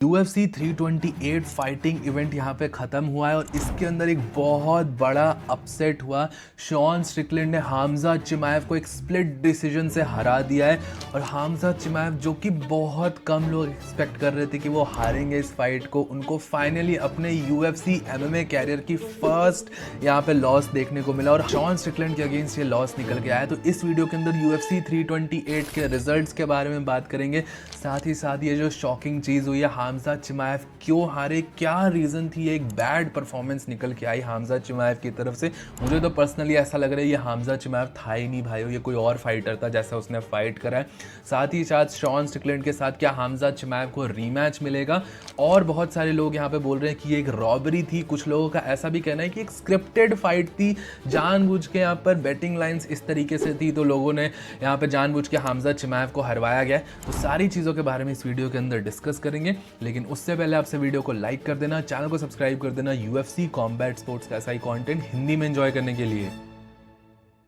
UFC 328 fighting event यहाँ पे ख़त्म हुआ है और इसके अंदर एक बहुत बड़ा अपसेट हुआ। शॉन स्ट्रिकलैंड ने हामज़ा चिमाएव को एक स्प्लिट डिसीजन से हरा दिया है और हामज़ा चिमाएव जो कि बहुत कम लोग एक्सपेक्ट कर रहे थे कि वो हारेंगे इस फाइट को, उनको फाइनली अपने UFC MMA कैरियर की फर्स्ट यहाँ पे लॉस देखने को मिला और शॉन स्ट्रिकलैंड के अगेंस्ट ये लॉस निकल के आया। तो इस वीडियो के अंदर UFC 328 के रिजल्ट्स के बारे में बात करेंगे, साथ ही साथ ये जो शॉकिंग चीज़ हुई है हामज़ा चिमाएव क्यों हारे, क्या रीज़न थी, एक बैड परफॉर्मेंस निकल के आई हामज़ा चिमाएव की तरफ से। मुझे तो पर्सनली ऐसा लग रहा है ये हामज़ा चिमाएव था ही नहीं भाई, ये कोई और फाइटर था जैसा उसने फाइट करा है। साथ ही साथ शॉन स्ट्रिकलैंड के साथ क्या हामज़ा चिमाएव को रीमैच मिलेगा, और बहुत सारे लोग यहाँ पे बोल रहे हैं कि ये एक रॉबरी थी। कुछ लोगों का ऐसा भी कहना है कि एक स्क्रिप्टेड फाइट थी, जानबूझ के यहाँ पर बेटिंग लाइंस इस तरीके से थी तो लोगों ने यहाँ पे जानबूझ के हामज़ा चिमाएव को हरवाया गया। तो सारी चीज़ों के बारे में इस वीडियो के अंदर डिस्कस करेंगे, लेकिन उससे पहले आपसे वीडियो को लाइक कर देना, चैनल को सब्सक्राइब कर देना UFC कॉम्बैट स्पोर्ट्स का ऐसा ही कंटेंट हिंदी में एंजॉय करने के लिए।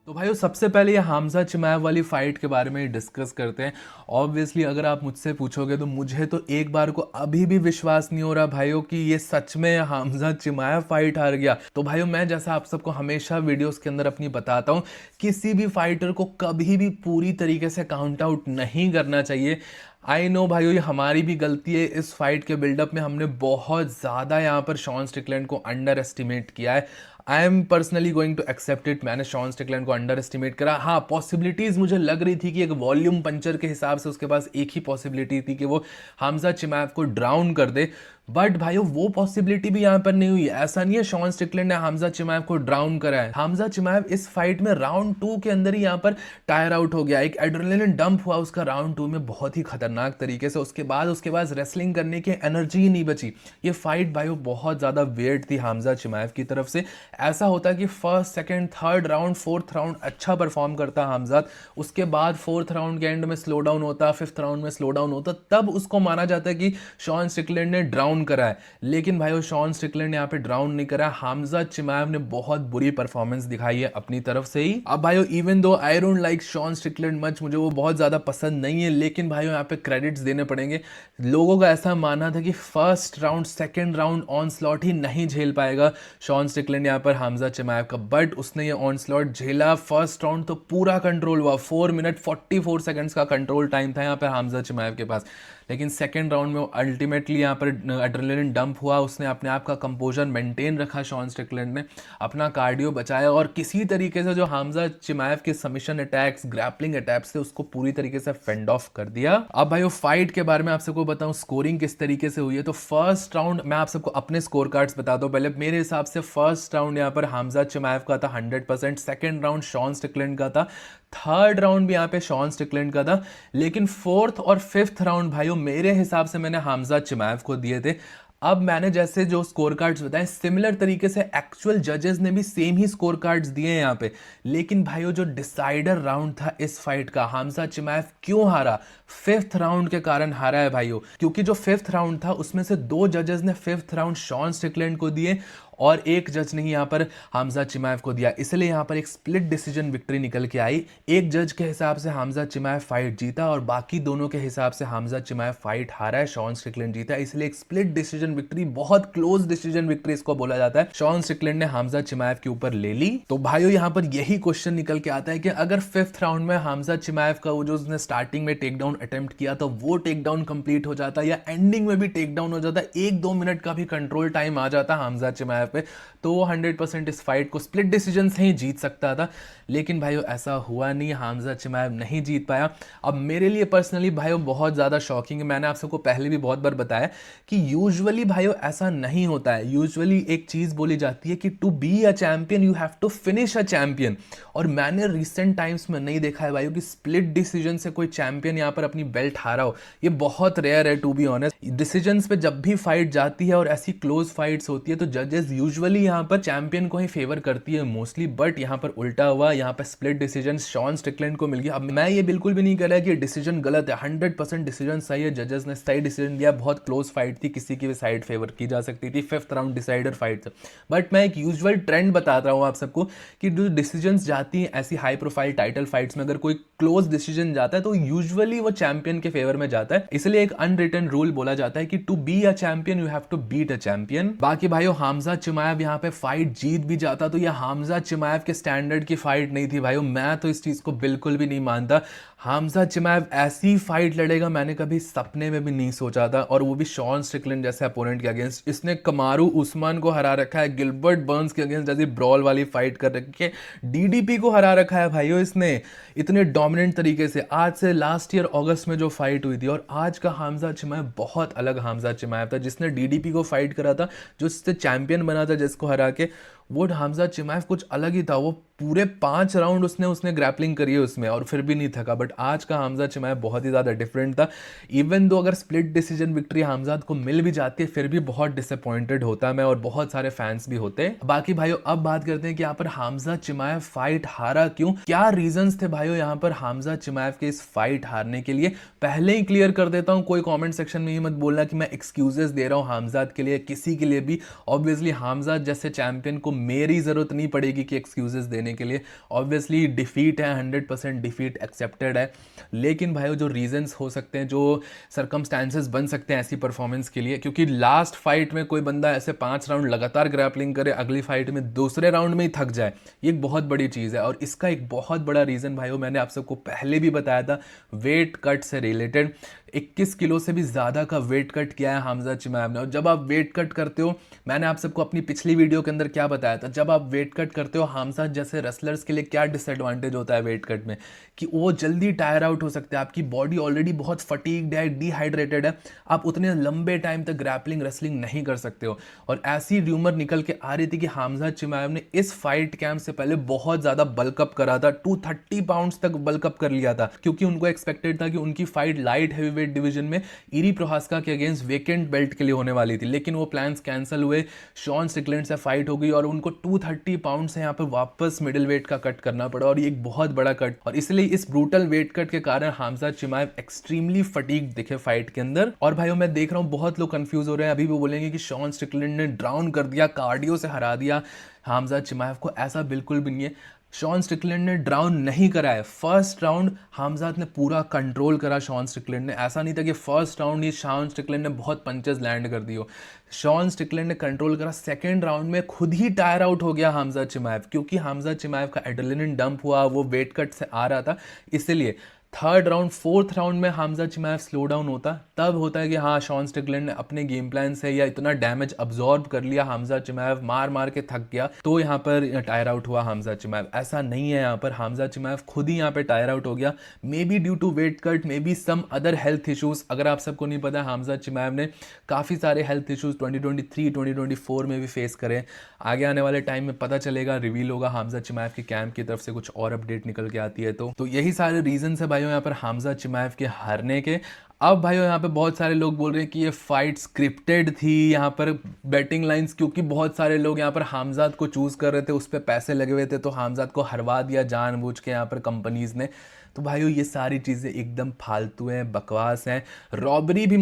तो भाइयों सबसे पहले ये हामज़ा चिमाएव वाली फाइट के बारे में डिस्कस करते हैं। ऑब्वियसली अगर आप मुझसे पूछोगे तो मुझे तो एक बार को अभी भी विश्वास नहीं हो रहा भाइयों कि ये सच में हामज़ा चिमाएव फाइट हार गया। तो भाइयों मैं जैसा आप सबको हमेशा वीडियोस के अंदर अपनी बताता हूँ, किसी भी फाइटर को कभी भी पूरी तरीके से काउंट आउट नहीं करना चाहिए। आई नो भाइयों ये हमारी भी गलती है, इस फाइट के बिल्डअप में हमने बहुत ज़्यादा यहाँ पर शॉन स्ट्रिकलैंड को अंडर एस्टिमेट किया है। I am personally going to accept it, मैंने शॉन स्ट्रिकलैंड को अंडर एस्टिमेट करा। हाँ, पॉसिबिलिटीज़ मुझे लग रही थी कि एक वॉल्यूम पंचर के हिसाब से उसके पास एक ही पॉसिबिलिटी थी कि वो हामज़ा चिमाएव को ड्राउन कर दे, बट भाइयों वो पॉसिबिलिटी भी यहाँ पर नहीं हुई। ऐसा नहीं है शॉन स्ट्रिकलैंड ने हामज़ा चिमाएव को ड्राउन करा है। हामज़ा चिमाएव इस फाइट में राउंड 2 के अंदर ही यहाँ पर टायर आउट हो गया। एक एड्रेनलिन डंप हुआ उसका राउंड 2 में बहुत ही खतरनाक तरीके से। उसके बाद रेसलिंग करने की एनर्जी ही नहीं बची। ये फाइट भाइयों बहुत ज़्यादा वेट थी हामज़ा चिमाएव की तरफ से। ऐसा होता कि first second third round fourth round अच्छा परफॉर्म करता हामज़ा, उसके बाद फोर्थ राउंड के एंड में स्लो डाउन होता, फिफ्थ राउंड में स्लो डाउन होता, तब उसको माना जाता है कि शॉन स्ट्रिकलैंड ने ड्राउन करा है। लेकिन भाइयों शॉन स्ट्रिकलैंड ने यहाँ पे ड्राउन नहीं करा, हामज़ा चिमाएव ने बहुत बुरी परफॉर्मेंस दिखाई है अपनी तरफ से ही। अब भाइयों even though I don't like Sean Strickland much, मुझे वो बहुत ज्यादा पसंद नहीं है, लेकिन भाइयों यहाँ पे क्रेडिट्स देने पड़ेंगे। लोगों का ऐसा मानना था कि first round second round onslaught ही नहीं झेल पाएगा शॉन स्ट्रिकलैंड यहाँ पर हामज़ा चिमाएव का, बट उसने ये ऑन स्लॉट झेला। फर्स्ट राउंड तो पूरा कंट्रोल हुआ, 4 मिनट 44 सेकंड्स का कंट्रोल टाइम था यहाँ पर हामज़ा चिमाएव के पास। लेकिन सेकेंड राउंड में अल्टीमेटली यहाँ पर एड्रेनलिन डंप हुआ, उसने अपने आप का कंपोजर मेंटेन रखा, शॉन स्ट्रिकलैंड ने अपना कार्डियो बचाया और किसी तरीके से जो हामज़ा चिमाएव के सबमिशन अटैक्स ग्रैपलिंग अटैक्स थे उसको पूरी तरीके से फेंड ऑफ कर दिया। अब भाई फाइट के बारे में आप सबको बताऊं स्कोरिंग किस तरीके से हुई है। तो फर्स्ट राउंड मैं आप सबको अपने स्कोर कार्ड्स बताता हूं। पहले मेरे हिसाब से फर्स्ट राउंड यहाँ पर हामज़ा चिमाएव का था 100%, सेकेंड राउंड शॉन स्ट्रिकलैंड का था, थर्ड राउंड भी यहाँ पे शॉन स्ट्रिकलैंड का था, लेकिन फोर्थ और फिफ्थ राउंड भाइयों मेरे हिसाब से मैंने हामज़ा चिमाएव को दिए थे। अब मैंने जैसे जो स्कोर कार्ड्स बताए सिमिलर तरीके से एक्चुअल जजेस ने भी सेम ही स्कोर कार्ड्स दिए हैं यहाँ पे, लेकिन भाइयों जो डिसाइडर राउंड था इस फाइट का हामज़ा चिमाएव क्यों हारा, फिफ्थ राउंड के कारण हारा है भाइयों। क्योंकि जो फिफ्थ राउंड था उसमें से 2 जजेस ने फिफ्थ राउंड शॉन स्ट्रिकलैंड को दिए और एक जज ने यहाँ पर हामज़ा चिमाएव को दिया, इसलिए यहाँ पर एक स्प्लिट डिसीजन विक्ट्री निकल के आई। एक जज के हिसाब से हामज़ा चिमाएव फाइट जीता और बाकी दोनों के हिसाब से हामज़ा चिमाएव फाइट हारा है, शॉन स्ट्रिकलैंड जीता, इसलिए एक स्प्लिट डिसीजन विक्ट्री, बहुत क्लोज डिसीजन विक्ट्री इसको बोला जाता है, शॉन स्ट्रिकलैंड ने हामज़ा चिमाएव के ऊपर ले ली। तो भाइयों यहाँ पर यही क्वेश्चन निकल के आता है कि अगर फिफ्थ राउंड में हामज़ा चिमाएव का वो जो उसने स्टार्टिंग में टेक डाउन अटेम्प्ट किया तो वो टेक डाउन कंप्लीट हो जाता या एंडिंग में भी टेक डाउन हो जाता, 1-2 मिनट का भी कंट्रोल टाइम आ जाता हामज़ा चिमाएव पे, तो वो 100% इस फाइट को स्प्लिट डिसीजन से ही जीत सकता था। लेकिन भाइयों ऐसा हुआ नहीं, हामज़ा चिमाएव नहीं जीत पाया। अब मेरे लिए पर्सनली भाइयों बहुत ज़्यादा शॉकिंग है, मैंने आप सबको पहले भी बहुत बार बताया कि यूजुअली भाइयों ऐसा नहीं होता है। यूजुअली एक चीज़ बोली जाती है कि to be a champion you have to finish a champion, और मैंने रिसेंट टाइम्स में नहीं देखा है भाइयों कि स्प्लिट डिसीजन से कोई चैंपियन यहाँ पर अपनी बेल्ट हारा हो। ये बहुत रेयर है टू बी ऑनेस्ट। डिसीजंस पे जब भी फाइट जाती है और ऐसी क्लोज फाइट्स होती है तो जजेस डिसीजंस यूजुअली यहाँ पर चैंपियन को ही फेवर करती है मोस्टली, बट यहाँ पर उल्टा हुआ, यहाँ पर स्प्लिट डिसीजन शॉन स्टिकलैंड को मिल गया। अब मैं ये बिल्कुल भी नहीं कह रहा कि डिसीजन गलत है, 100% डिसीजन सही है, जजेस ने सही डिसीजन दिया, बहुत क्लोज फाइट थी, किसी की भी साइड फेवर की जा सकती थी, 5th राउंड डिसाइडर फाइट था। बट मैं एक यूजुअल ट्रेंड बता रहा हूँ आप सबको कि जो डिसीजंस जाती हैं ऐसी हाई प्रोफाइल टाइटल फाइट्स में, अगर कोई क्लोज डिसीजन जाता है तो यूजुअली वो चैंपियन के फेवर में जाता है। इसलिए एक अनरिटन रूल बोला जाता है कि to be a champion you have to beat a champion. बाकी भाइयों हामजा चिमाएव यहाँ पे फाइट जीत भी जाता तो ये हामजा चिमाएव के स्टैंडर्ड की फाइट नहीं थी भाइयों, मैं तो इस चीज को बिल्कुल भी नहीं मानता। हामजा चिमाएव ऐसी फाइट लड़ेगा मैंने कभी सपने में भी नहीं सोचा था, और वो भी शॉन स्ट्रिकलैंड जैसे अपोनेंट के अगेंस्ट। इसने कमारू उस्मान को हरा रखा है, गिलबर्ट बर्न्स के अगेंस्ट जैसी ब्रॉल वाली फाइट कर रखी है, डीडीपी को हरा रखा है भाइयों इसने इतने डोमिनेंट तरीके से। आज से लास्ट ईयर अगस्त में जो फाइट हुई थी और आज का हामजा चिमाएव बहुत अलग हामजा चिमाएव था, जिसने डीडीपी को फाइट करा था, जो इससे चैंपियन बना था जिसको हरा के, वो हामजा चिमाएव कुछ अलग ही था। वो पूरे 5 राउंड उसने ग्रैपलिंग करी है उसमें और फिर भी नहीं थका। बट आज का हामजा चिमाएव बहुत ही ज़्यादा डिफरेंट था। इवन दो अगर स्प्लिट डिसीजन विक्ट्री हामजाद को मिल भी जाती है फिर भी बहुत डिसअपॉइंटेड होता मैं, और बहुत सारे फैंस भी होते हैं। बाकी भाइयों अब बात करते हैं कि यहाँ पर हामजा चिमाएव फाइट हारा क्यों, क्या रीजंस थे भाइयों यहाँ पर हामजा चिमाएव के इस फाइट हारने के लिए। पहले ही क्लियर कर देता हूँ, कोई कॉमेंट सेक्शन में ये मत बोलना कि मैं एक्सक्यूजेस दे रहा हूँ हामजाद के लिए, किसी के लिए भी। ऑब्वियसली हामजाद जैसे चैंपियन को मेरी जरूरत नहीं पड़ेगी कि एक्सक्यूजेस देने के लिए। ऑब्वियसली डिफीट है, 100% डिफीट एक्सेप्टेड है, लेकिन भाइयों जो रीजंस हो सकते हैं, जो सर्कमस्टेंसेस बन सकते हैं ऐसी परफॉर्मेंस के लिए, क्योंकि लास्ट फाइट में कोई बंदा ऐसे 5 राउंड लगातार ग्रैपलिंग करे, अगली फाइट में दूसरे राउंड में ही थक जाए, ये एक बहुत बड़ी चीज़ है। और इसका एक बहुत बड़ा रीज़न भाइयों मैंने आप सबको पहले भी बताया था, वेट कट से रिलेटेड। 21 किलो से भी ज़्यादा का वेट कट किया है हामजा चिमाएव ने। और जब आप वेट कट करते हो, मैंने आप सबको अपनी पिछली वीडियो के अंदर क्या बताया था, जब आप वेट कट करते हो हामजा जैसे रेसलर्स के लिए क्या डिसएडवांटेज होता है वेट कट में, कि वो जल्दी टायर आउट हो सकते हैं, आपकी बॉडी ऑलरेडी बहुत फटीग्ड है, डिहाइड्रेटेड है, आप उतने लंबे टाइम तक ग्रैपलिंग रेसलिंग नहीं कर सकते हो। और ऐसी र्यूमर निकल के आ रही थी कि हामजा चिमाएव ने इस फाइट कैंप से पहले बहुत ज़्यादा बल्कअप करा था, 230 पाउंड्स तक बल्कअप कर लिया था, क्योंकि उनको एक्सपेक्टेड था कि उनकी फाइट लाइट हैवी डिवीजन में इरी प्रोहास्का के अगेंस्ट वेकेंट बेल्ट के लिए होने वाली थी। लेकिन वो प्लान्स कैंसिल हुए, शॉन स्टिकलैंड से फाइट हो गई और उनको 230 पाउंड से यहाँ पर वापस मिडिल वेट का कट करना पड़ा, और ये एक बहुत बड़ा कट। और इसलिए इस ब्रूटल वेट कट के कारण हामजा चिमाएव एक्सट्रीमली फटीग दिखे फाइट के अंदर। और भाइयों मैं देख रहा हूँ बहुत लोग कंफ्यूज हो रहे हैं, अभी भी बोलेंगे कि शॉन स्टिकलैंड ने ड्राउन कर दिया, कार्डियो से हरा दिया हामजा चिमाएव को। ऐसा बिल्कुल भी नहीं है, शॉन स्टिकलैंड ने ड्राउन नहीं करा है। फर्स्ट राउंड हामजाद ने पूरा कंट्रोल करा शॉन स्टिकलैंड ने, ऐसा नहीं था कि फर्स्ट राउंड ही शॉन स्टिकलैंड ने बहुत पंचेस लैंड कर दियो। शॉन स्टिकलैंड ने कंट्रोल करा, सेकंड राउंड में खुद ही टायर आउट हो गया हामजा चिमाएव, क्योंकि हामजा चिमाएव का एड्रेनलिन डंप हुआ, वो वेट कट से आ रहा था इसलिए। थर्ड राउंड, फोर्थ राउंड में हामजा चिमाएव स्लो डाउन होता, तब होता है कि हाँ शॉन स्टिकलैंड ने अपने गेम प्लान से या इतना डैमेज अब्जॉर्ब कर लिया, हामजा चिमाएव मार मार के थक गया, तो यहाँ पर टायर आउट हुआ हामजा चिमाएव। ऐसा नहीं है, यहाँ पर हामजा चिमाएव खुद ही यहाँ पे टायर आउट हो गया, maybe due to weight cut, maybe some other health issues. अगर आप सबको नहीं पता, हामजा चिमाएव ने काफ़ी सारे हेल्थ इशूज 2023 2024 में भी फेस करे। आगे आने वाले टाइम में पता चलेगा, रिवील होगा हामजा चिमाएव के कैंप की तरफ से कुछ और अपडेट निकल के आती है तो यही सारे रीजन है भाइयों यहाँ पर हामजा चिमाएव के हारने के। अब भाइयों यहाँ पे बहुत सारे लोग बोल रहे हैं कि ये फाइट स्क्रिप्टेड थी, यहाँ पर बेटिंग लाइंस, क्योंकि बहुत सारे लोग यहाँ पर हामजाद को चूज कर रहे थे, उस पर पैसे लगे हुए थे, तो हामजाद को हरवा दिया जानबूझ के यहाँ पर कंपनीज ने। तो भाइयों ये सारी चीज़ें एकदम फालतू हैं, बकवास हैं, रॉबरी भी